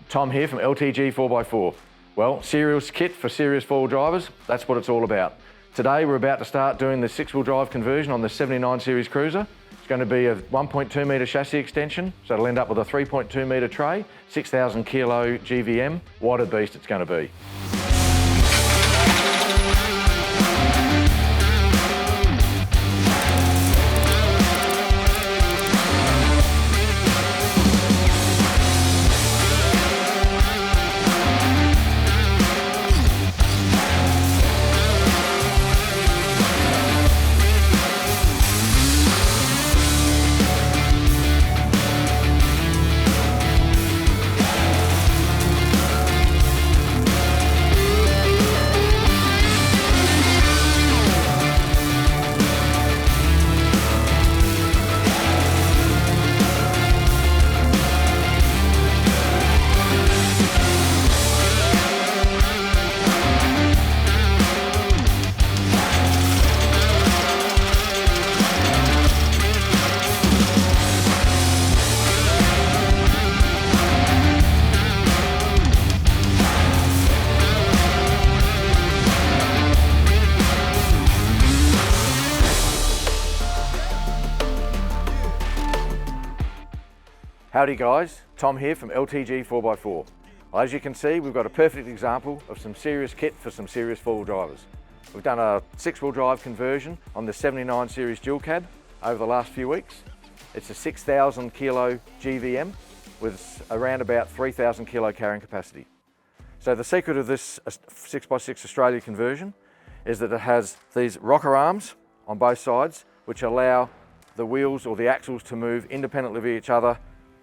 Tom here from LTG 4x4. Well, serious kit for serious four-wheel drivers, that's what it's all about. Today we're about to start doing the six-wheel drive conversion on the 79 series cruiser. It's going to be a 1.2 metre chassis extension, so it'll end up with a 3.2 metre tray, 6,000 kilo GVM. What a beast it's going to be. Howdy guys, Tom here from LTG 4x4. Well, as you can see, we've got a perfect example of some serious kit for some serious four-wheel drivers. We've done a six-wheel drive conversion on the 79 series dual cab over the last few weeks. It's a 6,000 kilo GVM with around about 3,000 kilo carrying capacity. So the secret of this 6x6 Australia conversion is that it has these rocker arms on both sides which allow the wheels or the axles to move independently of each other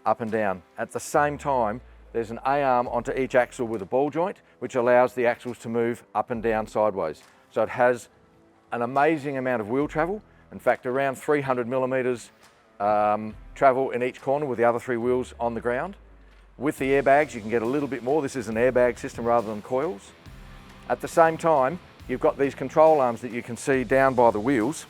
up and down. At the same time, there's an A-arm onto each axle with a ball joint, which allows the axles to move up and down sideways. So it has an amazing amount of wheel travel. In fact, around 300 millimeters travel in each corner with the other three wheels on the ground. With the airbags, you can get a little bit more. This is an airbag system rather than coils. At the same time, you've got these control arms that you can see down by the wheels.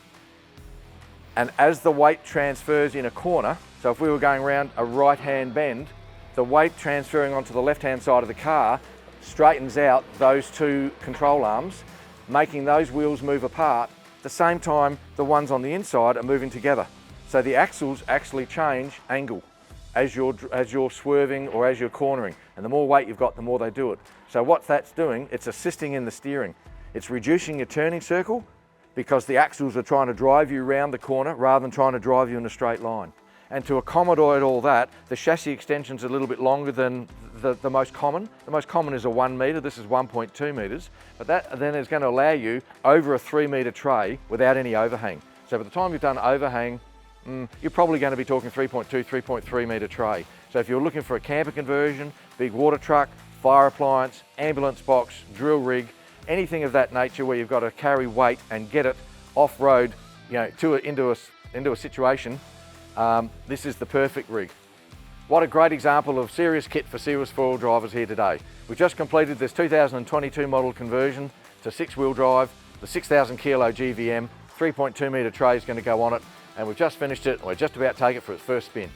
And as the weight transfers in a corner, so if we were going around a right-hand bend, the weight transferring onto the left-hand side of the car straightens out those two control arms, making those wheels move apart. At the same time, the ones on the inside are moving together. So the axles actually change angle as you're swerving or as you're cornering. And the more weight you've got, the more they do it. So what that's doing, it's assisting in the steering. It's reducing your turning circle because the axles are trying to drive you around the corner rather than trying to drive you in a straight line. And to accommodate all that, the chassis extension's a little bit longer than the most common. The most common is a 1 metre, this is 1.2 metres, but that then is going to allow you over a 3 metre tray without any overhang. So by the time you've done overhang, you're probably going to be talking 3.2, 3.3 metre tray. So if you're looking for a camper conversion, big water truck, fire appliance, ambulance box, drill rig, anything of that nature where you've got to carry weight and get it off-road, into a situation, this is the perfect rig. What a great example of serious kit for serious four-wheel drivers here today. We've just completed this 2022 model conversion to six-wheel drive, the 6,000 kilo GVM, 3.2 metre tray is going to go on it, and we've just finished it, and we're just about to take it for its first spin.